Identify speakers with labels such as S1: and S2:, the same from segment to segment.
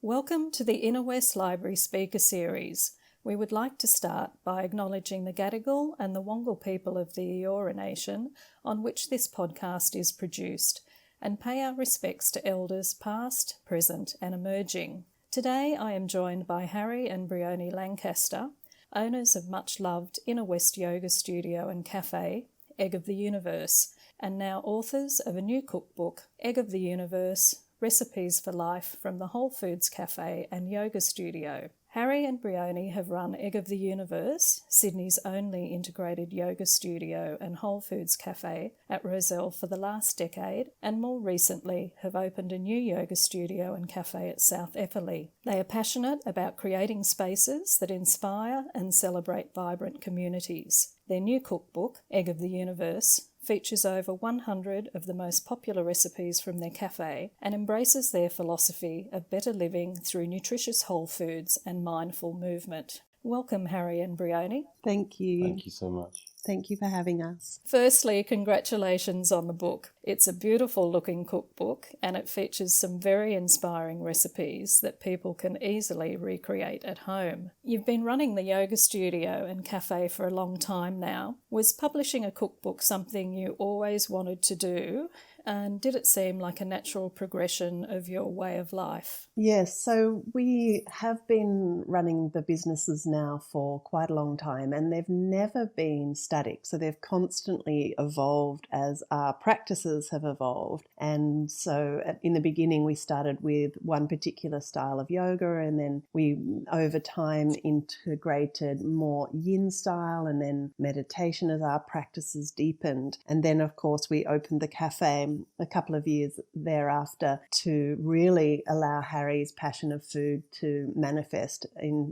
S1: Welcome to the Inner West Library Speaker Series. We would like to start by acknowledging the Gadigal and the Wongal people of the Eora Nation on which this podcast is produced, and pay our respects to elders past, present and emerging. Today I am joined by Harry and Bryony Lancaster, owners of much-loved Inner West Yoga Studio and Café, Egg of the Universe, and now authors of a new cookbook, Egg of the Universe, Recipes for Life from the Wholefoods Café and Yoga Studio. Harry and Bryony have run Egg of the Universe, Sydney's only integrated yoga studio and Wholefoods Café at Rozelle for the last decade, and more recently have opened a new yoga studio and café at South Epperley. They are passionate about creating spaces that inspire and celebrate vibrant communities. Their new cookbook, Egg of the Universe, features over 100 of the most popular recipes from their cafe and embraces their philosophy of better living through nutritious whole foods and mindful movement. Welcome, Harry and Bryony.
S2: Thank you.
S3: Thank you so much.
S2: Thank you for having us.
S1: Firstly, congratulations on the book. It's a beautiful looking cookbook and it features some very inspiring recipes that people can easily recreate at home. You've been running the yoga studio and cafe for a long time now. Was publishing a cookbook something you always wanted to do? And did it seem like a natural progression of your way of life?
S2: Yes, so we have been running the businesses now for quite a long time and they've never been static. So they've constantly evolved as our practices have evolved. And so in the beginning, we started with one particular style of yoga and then we over time integrated more yin style and then meditation as our practices deepened. And then, of course, we opened the cafe a couple of years thereafter to really allow Harry's passion of food to manifest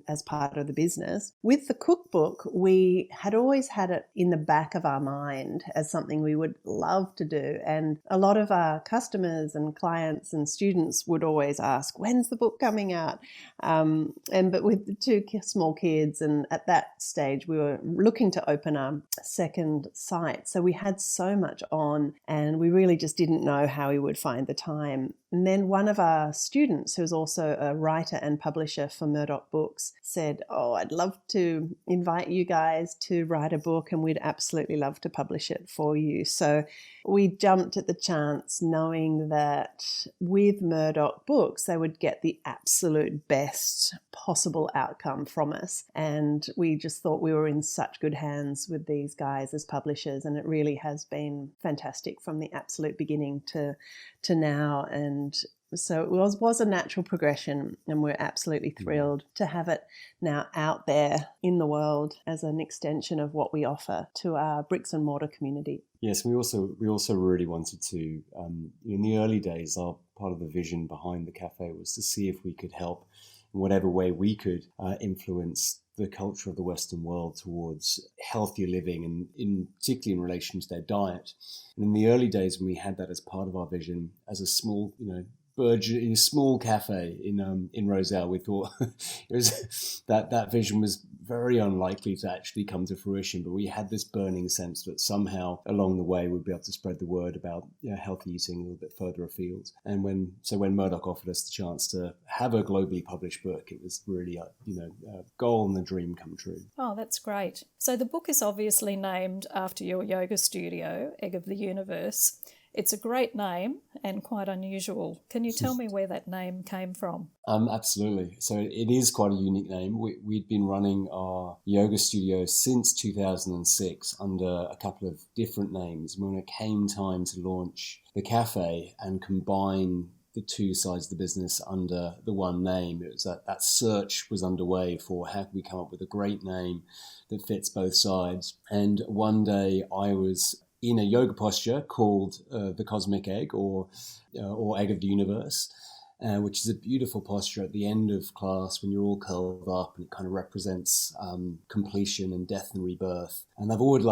S2: as part of the business. With the cookbook, we had always had it in the back of our mind as something we would love to do. And a lot of our customers and clients and students would always ask, when's the book coming out? But with the two small kids, and at that stage, we were looking to open a second site. So we had so much on and we really just didn't know how we would find the time. And then one of our students, who's also a writer and publisher for Murdoch Books, said, I'd love to invite you guys to write a book and we'd absolutely love to publish it for you. So we jumped at the chance knowing that with Murdoch Books, they would get the absolute best possible outcome from us. And we just thought we were in such good hands with these guys as publishers. And it really has been fantastic from the absolute beginning to now. And so it was a natural progression and we're absolutely thrilled to have it now out there in the world as an extension of what we offer to our bricks and mortar community.
S3: Yes, we also really wanted to, in the early days, our part of the vision behind the cafe was to see if we could help in whatever way we could influence the culture of the Western world towards healthier living and particularly in relation to their diet. And in the early days when we had that as part of our vision as a small, in a small cafe in Rozelle, we thought it was that vision was very unlikely to actually come to fruition, but we had this burning sense that somehow along the way we'd be able to spread the word about healthy eating a little bit further afield. And when Murdoch offered us the chance to have a globally published book, it was really a goal and a dream come true.
S1: Oh, that's great. So the book is obviously named after your yoga studio, Egg of the Universe. It's a great name and quite unusual. Can you tell me where that name came from?
S3: Absolutely. So it is quite a unique name. We'd been running our yoga studio since 2006 under a couple of different names. When it came time to launch the cafe and combine the two sides of the business under the one name, it was that search was underway for how can we come up with a great name that fits both sides. And one day I was in a yoga posture called the Cosmic Egg or Egg of the Universe, which is a beautiful posture at the end of class when you're all curled up, and it kind of represents completion and death and rebirth. And I've always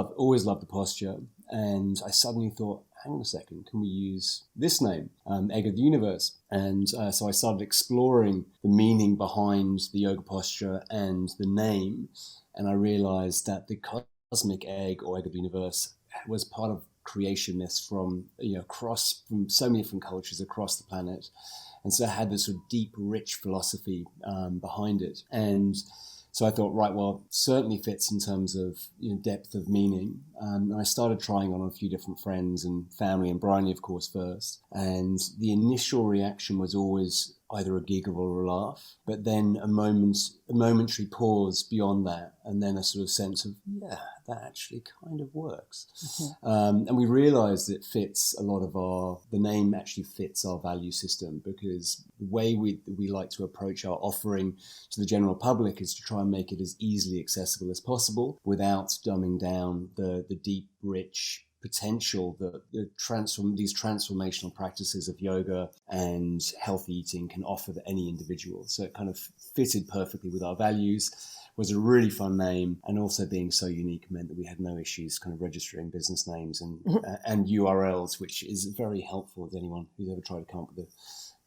S3: loved the posture, and I suddenly thought, hang on a second, can we use this name, Egg of the Universe? And so I started exploring the meaning behind the yoga posture and the name, and I realized that the Cosmic Egg or Egg of the Universe was part of creation myths from from so many different cultures across the planet, And so it had this sort of deep, rich philosophy behind it. And so I thought, right, well, certainly fits in terms of depth of meaning. And I started trying on a few different friends and family, and Bryony, of course, first. And the initial reaction was always either a giggle or a laugh, but then a momentary pause beyond that, and then a sort of sense of, yeah, that actually kind of works. Mm-hmm. And we realized it fits a lot of the name actually fits our value system, because the way we like to approach our offering to the general public is to try and make it as easily accessible as possible without dumbing down the deep, rich potential that these transformational practices of yoga and healthy eating can offer to any individual. So it kind of fitted perfectly with our values, was a really fun name, and also being so unique meant that we had no issues kind of registering business names and URLs, which is very helpful to anyone who's ever tried to come up with a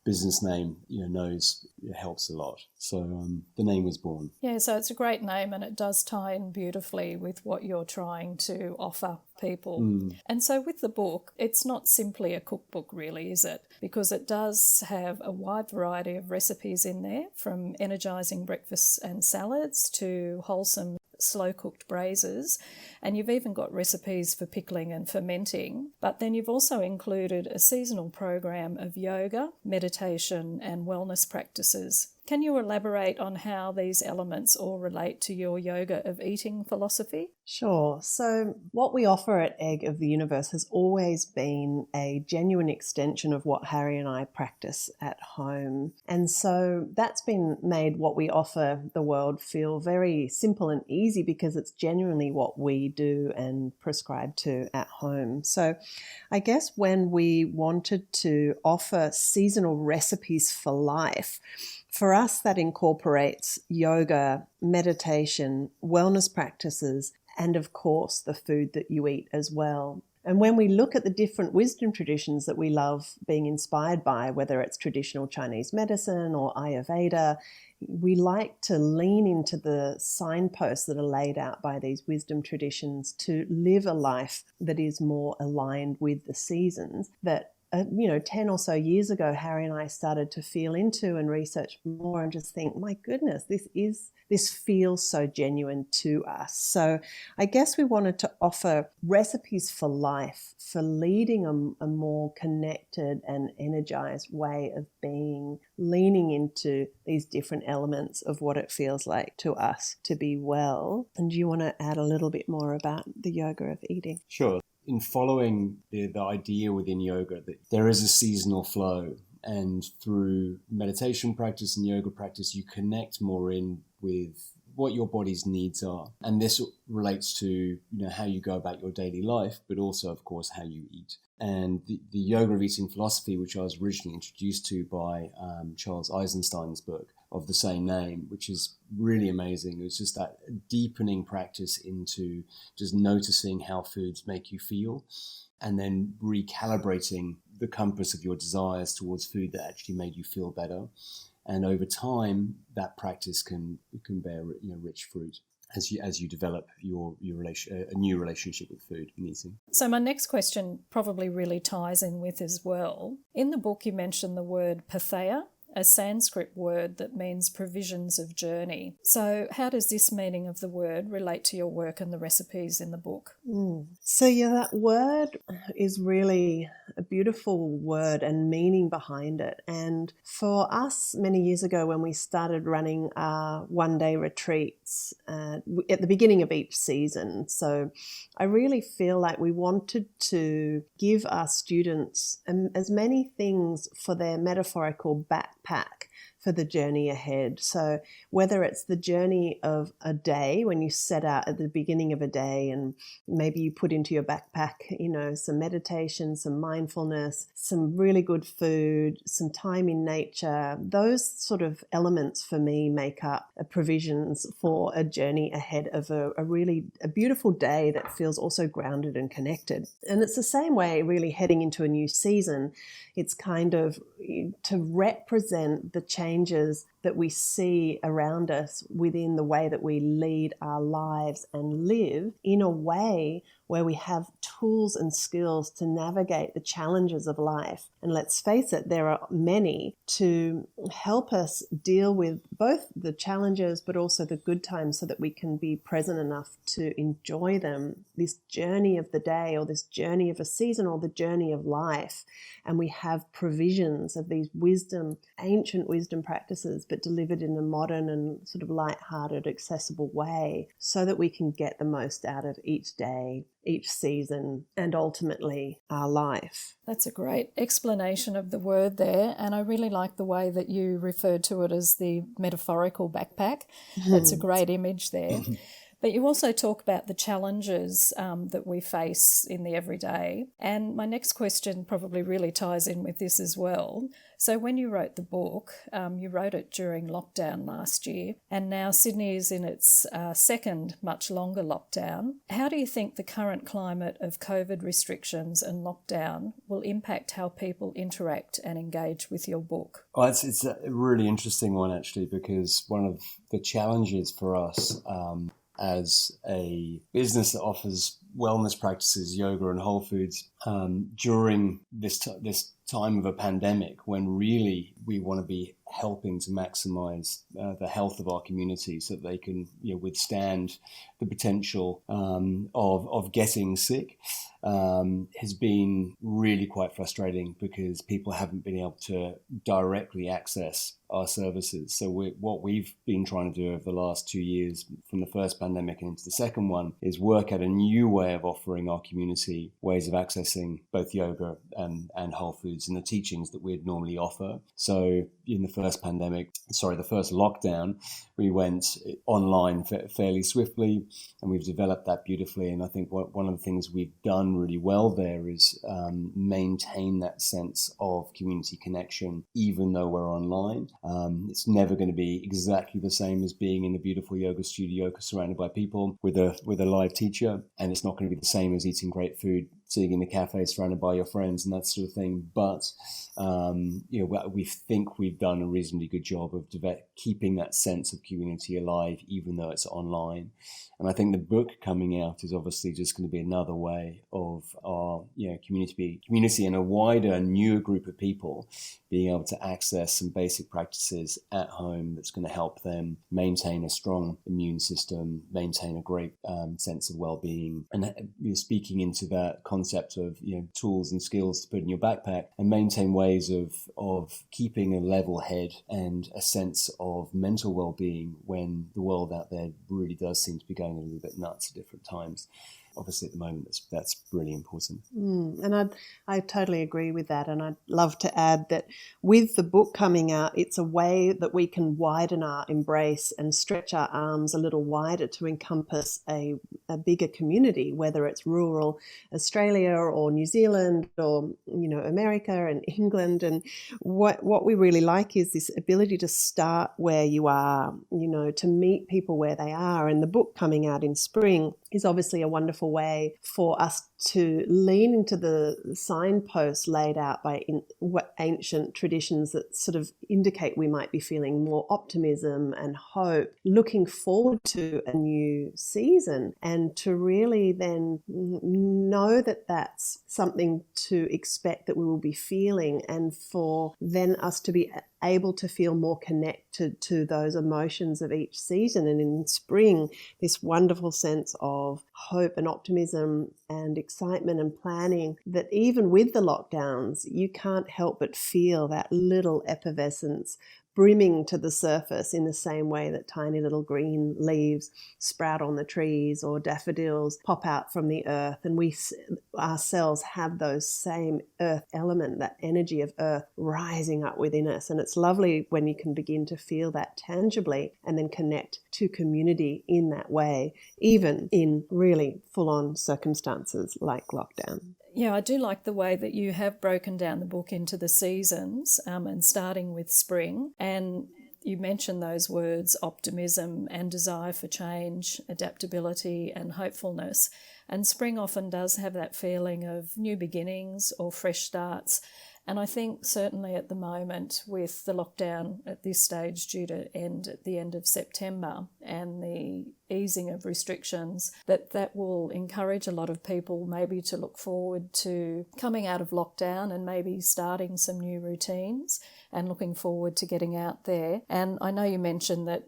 S3: business name, knows it helps a lot. So the name was born.
S1: Yeah, so it's a great name, and it does tie in beautifully with what you're trying to offer people. And so with the book, it's not simply a cookbook really, is it? Because it does have a wide variety of recipes in there, from energising breakfasts and salads to wholesome slow-cooked braises, and you've even got recipes for pickling and fermenting. But then you've also included a seasonal program of yoga, meditation and wellness practices. Can you elaborate on how these elements all relate to your yoga of eating philosophy?
S2: Sure. So what we offer at Egg of the Universe has always been a genuine extension of what Harry and I practice at home. And so that's been made what we offer the world feel very simple and easy, because it's genuinely what we do and prescribe to at home. So I guess when we wanted to offer seasonal recipes for life, for us, that incorporates yoga, meditation, wellness practices, and of course, the food that you eat as well. And when we look at the different wisdom traditions that we love being inspired by, whether it's traditional Chinese medicine or Ayurveda, we like to lean into the signposts that are laid out by these wisdom traditions to live a life that is more aligned with the seasons that 10 or so years ago, Harry and I started to feel into and research more and just think, my goodness, this feels so genuine to us. So I guess we wanted to offer recipes for life, for leading a more connected and energized way of being, leaning into these different elements of what it feels like to us to be well. And do you want to add a little bit more about the yoga of eating?
S3: Sure. In following the idea within yoga that there is a seasonal flow, and through meditation practice and yoga practice, you connect more in with what your body's needs are. And this relates to how you go about your daily life, but also, of course, how you eat. And the yoga of eating philosophy, which I was originally introduced to by Charles Eisenstein's book of the same name, which is really amazing. It was just that deepening practice into just noticing how foods make you feel, and then recalibrating the compass of your desires towards food that actually made you feel better. And over time, that practice can bear rich fruit as you develop your a new relationship with food and eating.
S1: So my next question probably really ties in with as well. In the book, you mentioned the word pathaya, a Sanskrit word that means provisions of journey. So how does this meaning of the word relate to your work and the recipes in the book?
S2: So that word is really a beautiful word and meaning behind it. And for us, many years ago when we started running our one-day retreats at the beginning of each season, so I really feel like we wanted to give our students as many things for their metaphorical backpack for the journey ahead. So whether it's the journey of a day, when you set out at the beginning of a day and maybe you put into your backpack, some meditation, some mindfulness, some really good food, some time in nature, those sort of elements for me make up provisions for a journey ahead of a really beautiful day that feels also grounded and connected. And it's the same way really heading into a new season. It's kind of to represent the changes that we see around us within the way that we lead our lives and live in a way where we have tools and skills to navigate the challenges of life. And let's face it, there are many to help us deal with both the challenges but also the good times so that we can be present enough to enjoy them, this journey of the day or this journey of a season or the journey of life. And we have provisions of these ancient wisdom practices, but delivered in a modern and sort of light-hearted, accessible way so that we can get the most out of each day, each season, and ultimately our life.
S1: That's a great explanation of the word there, and I really like the way that you referred to it as the metaphorical backpack. That's a great image there. But you also talk about the challenges that we face in the everyday. And my next question probably really ties in with this as well. So when you wrote the book, you wrote it during lockdown last year, and now Sydney is in its second, much longer lockdown. How do you think the current climate of COVID restrictions and lockdown will impact how people interact and engage with your book?
S3: Well, it's a really interesting one, actually, because one of the challenges for us as a business that offers wellness practices, yoga and whole foods, during this time of a pandemic, when really we want to be helping to maximize the health of our community so that they can withstand the potential of getting sick, has been really quite frustrating because people haven't been able to directly access our services. So what we've been trying to do over the last 2 years, from the first pandemic and into the second one, is work at a new way of offering our community ways of accessing both yoga and whole foods and the teachings that we'd normally offer. So in the first lockdown, we went online fairly swiftly, and we've developed that beautifully. And I think one of the things we've done really well there is maintain that sense of community connection, even though we're online. It's never going to be exactly the same as being in a beautiful yoga studio surrounded by people with a live teacher, and it's not going to be the same as eating great food, sitting in a cafe surrounded by your friends and that sort of thing. But we think we've done a reasonably good job of keeping that sense of community alive, even though it's online. And I think the book coming out is obviously just going to be another way of our community and a wider, newer group of people being able to access some basic practices at home that's going to help them maintain a strong immune system, maintain a great sense of well-being, and speaking into that concept of tools and skills to put in your backpack, and maintain ways of keeping a level head and a sense of mental well-being when the world out there really does seem to be going a little bit nuts at different times. Obviously, at the moment, that's really important.
S2: And I totally agree with that. And I'd love to add that with the book coming out, it's a way that we can widen our embrace and stretch our arms a little wider to encompass a bigger community, whether it's rural Australia or New Zealand or, America and England. And what we really like is this ability to start where you are, to meet people where they are. And the book coming out in spring is obviously a wonderful way for us to lean into the signposts laid out by ancient traditions that sort of indicate we might be feeling more optimism and hope, looking forward to a new season, and to really then know that that's something to expect that we will be feeling, and for then us to be able to feel more connected to those emotions of each season. And in spring, this wonderful sense of hope and optimism and excitement and planning, that even with the lockdowns, you can't help but feel that little effervescence brimming to the surface in the same way that tiny little green leaves sprout on the trees or daffodils pop out from the earth. And we ourselves have those same earth element, that energy of earth rising up within us. And it's lovely when you can begin to feel that tangibly and then connect to community in that way, even in really full-on circumstances like lockdown.
S1: Yeah, I do like the way that you have broken down the book into the seasons, and starting with spring. And you mentioned those words, optimism and desire for change, adaptability and hopefulness. And spring often does have that feeling of new beginnings or fresh starts. And I think certainly at the moment, with the lockdown at this stage due to end at the end of September and the easing of restrictions, that will encourage a lot of people maybe to look forward to coming out of lockdown and maybe starting some new routines and looking forward to getting out there. And I know you mentioned that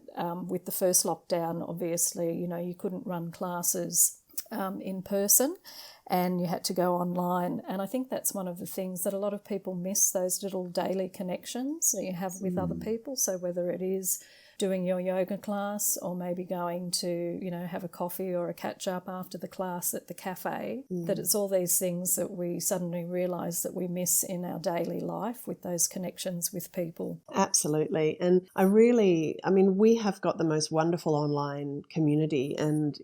S1: with the first lockdown, obviously, you couldn't run classes in person and you had to go online. And I think that's one of the things that a lot of people miss, those little daily connections that you have with other people. So whether it is doing your yoga class or maybe going to, have a coffee or a catch up after the class at the cafe, that it's all these things that we suddenly realise that we miss in our daily life with those connections with people.
S2: Absolutely. And we have got the most wonderful online community, and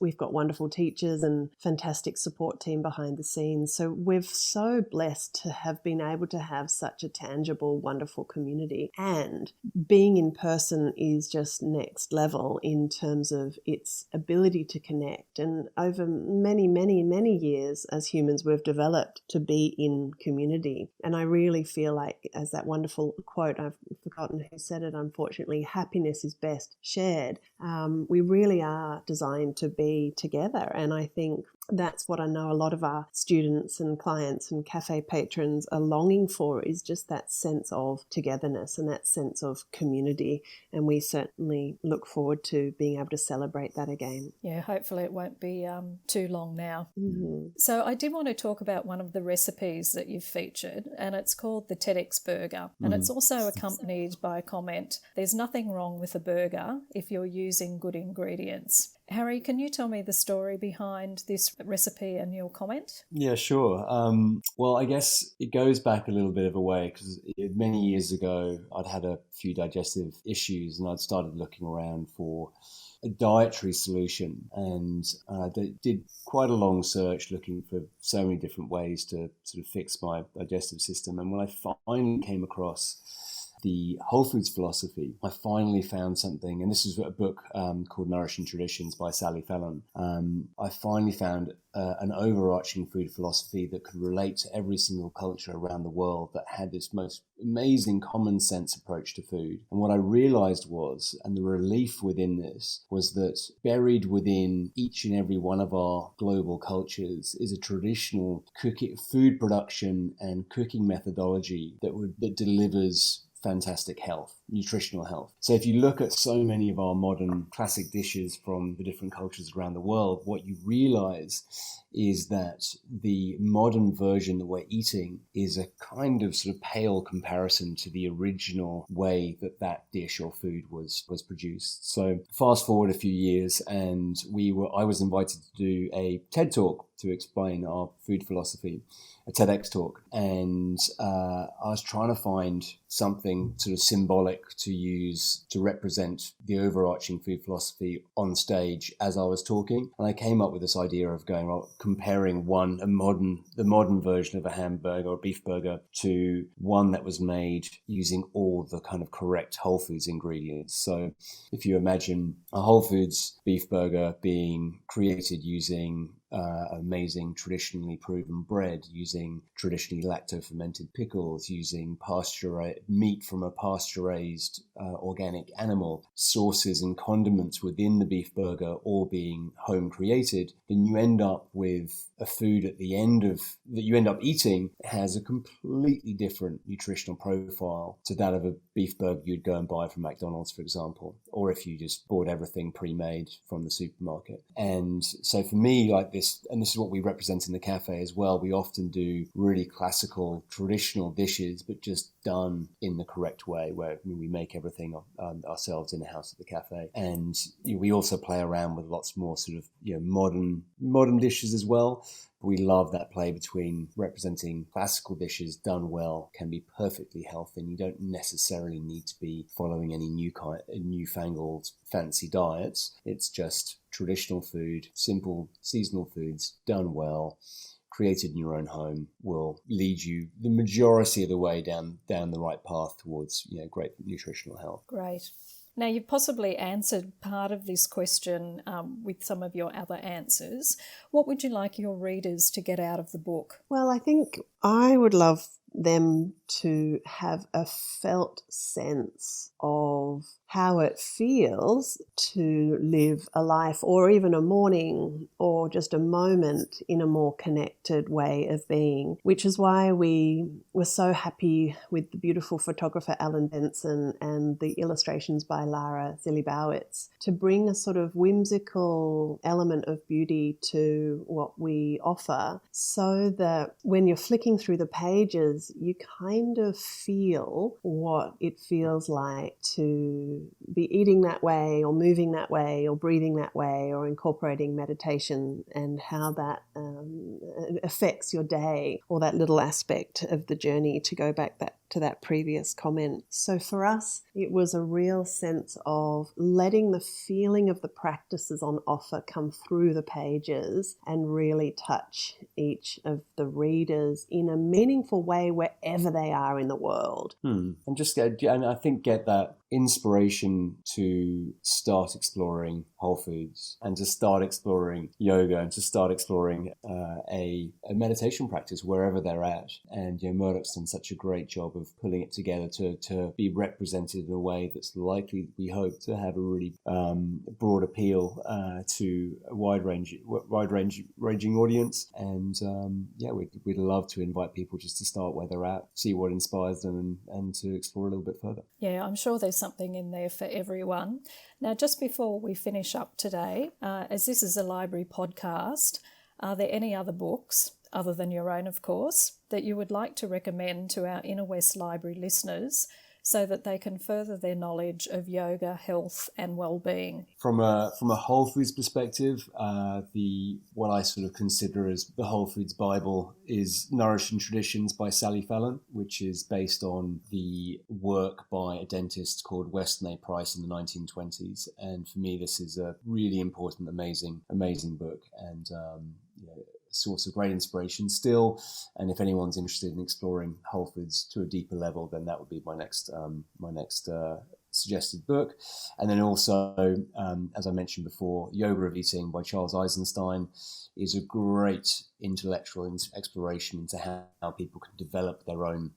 S2: we've got wonderful teachers and fantastic support team behind the scenes. So we're so blessed to have been able to have such a tangible, wonderful community, and being in person is just next level in terms of its ability to connect. And over many, many, many years as humans, we've developed to be in community. And I really feel like, as that wonderful quote, I've forgotten who said it, unfortunately, happiness is best shared. We really are designed to be together. And I think that's what I know a lot of our students and clients and cafe patrons are longing for, is just that sense of togetherness and that sense of community. And we certainly look forward to being able to celebrate that again.
S1: Yeah, hopefully it won't be too long now.
S2: Mm-hmm.
S1: So I did want to talk about one of the recipes that you've featured, and it's called the Tedx Burger. And it's also accompanied by a comment, "There's nothing wrong with a burger if you're using good ingredients." Harry, can you tell me the story behind this recipe and your comment?
S3: Yeah, sure. Well, I guess it goes back a little bit of a way, because many years ago I'd had a few digestive issues and I'd started looking around for a dietary solution, and did quite a long search looking for so many different ways to sort of fix my digestive system. And when I finally came across the whole foods philosophy, I finally found something, and this is a book called Nourishing Traditions by Sally Fallon. I finally found an overarching food philosophy that could relate to every single culture around the world, that had this most amazing common sense approach to food. And what I realized was, and the relief within this, was that buried within each and every one of our global cultures is a traditional food production and cooking methodology that delivers fantastic health, nutritional health. So if you look at so many of our modern classic dishes from the different cultures around the world, what you realize is that the modern version that we're eating is a kind of sort of pale comparison to the original way that dish or food was produced. So fast forward a few years, and I was invited to do a TED talk to explain our food philosophy, a TEDx talk. And I was trying to find something sort of symbolic to use to represent the overarching food philosophy on stage as I was talking. And I came up with this idea of comparing the modern version of a hamburger or beef burger to one that was made using all the kind of correct whole foods ingredients. So if you imagine a whole foods beef burger being created using amazing traditionally proven bread, using traditionally lacto-fermented pickles, using meat from a pasture-raised organic animal, sauces and condiments within the beef burger all being home created, then you end up with a food at the end that you end up eating has a completely different nutritional profile to that of a beef burger you'd go and buy from McDonald's, for example, or if you just bought everything pre-made from the supermarket. And so for me, like this, and this is what we represent in the cafe as well, we often do really classical, traditional dishes, but just done in the correct way, where we make everything ourselves in the house at the cafe. And we also play around with lots more sort of modern dishes as well. We love that play between representing classical dishes done well can be perfectly healthy, and you don't necessarily need to be following any newfangled fancy diets. It's just traditional food, simple seasonal foods done well, created in your own home, will lead you the majority of the way down the right path towards great nutritional health.
S1: Great. Now, you've possibly answered part of this question with some of your other answers. What would you like your readers to get out of the book?
S2: Well, I think I would love them to have a felt sense of how it feels to live a life or even a morning or just a moment in a more connected way of being, which is why we were so happy with the beautiful photographer Alan Benson and the illustrations by Lara Zilibowitz to bring a sort of whimsical element of beauty to what we offer, so that when you're flicking through the pages, you kind of feel what it feels like to be eating that way or moving that way or breathing that way or incorporating meditation, and how that affects your day or that little aspect of the journey, to go back to that previous comment. So for us, it was a real sense of letting the feeling of the practices on offer come through the pages and really touch each of the readers in a meaningful way wherever they are in the world.
S3: And I think get that inspiration to start exploring whole foods and to start exploring yoga and to start exploring a meditation practice wherever they're at. And Murdoch's done such a great job of pulling it together to be represented in a way that's likely, we hope, to have a really broad appeal to a wide-ranging audience. And we'd love to invite people just to start where they're at, see what inspires them, and to explore a little bit further.
S1: Yeah, I'm sure there's something in there for everyone. Now, just before we finish up today, as this is a library podcast, are there any other books, other than your own, of course, that you would like to recommend to our Inner West Library listeners so that they can further their knowledge of yoga, health and well-being?
S3: From a whole foods perspective, what I sort of consider as the whole foods Bible is Nourishing Traditions by Sally Fallon, which is based on the work by a dentist called Weston A. Price in the 1920s. And for me, this is a really important, amazing book, and source of great inspiration still. And if anyone's interested in exploring whole foods to a deeper level, then that would be my next suggested book. And then also, as I mentioned before, Yoga of Eating by Charles Eisenstein is a great intellectual exploration into how people can develop their own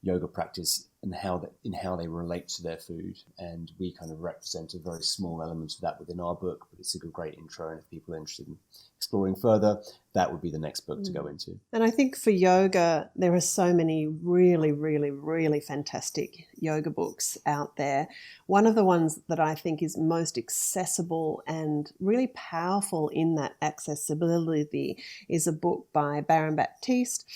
S3: yoga practice and how they relate to their food. And we kind of represent a very small element of that within our book, but it's a great intro. And if people are interested in exploring further, that would be the next book to go into.
S2: And I think for yoga, there are so many really, really, really fantastic yoga books out there. One of the ones that I think is most accessible and really powerful in that accessibility is a book by Baron Baptiste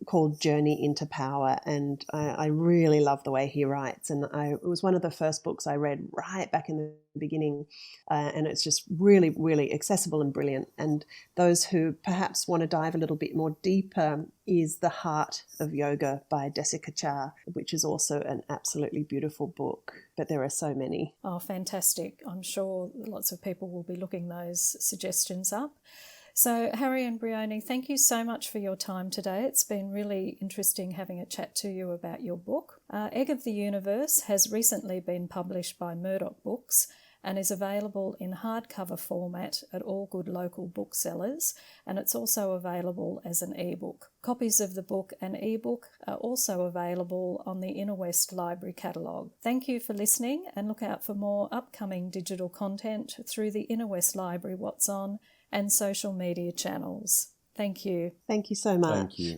S2: called Journey into Power. And I really love the way he writes. And it was one of the first books I read right back in the beginning. And it's just really, really accessible and brilliant. And those who perhaps want to dive a little bit more deeper is The Heart of Yoga by Jessica Cha, which is also an absolutely beautiful book. But there are so many.
S1: Oh, fantastic. I'm sure lots of people will be looking those suggestions up. So, Harry and Bryony, thank you so much for your time today. It's been really interesting having a chat to you about your book. Egg of the Universe has recently been published by Murdoch Books and is available in hardcover format at all good local booksellers, and it's also available as an ebook. Copies of the book and ebook are also available on the Inner West Library catalogue. Thank you for listening, and look out for more upcoming digital content through the Inner West Library What's On and social media channels. Thank you.
S2: Thank you so much.
S3: Thank you.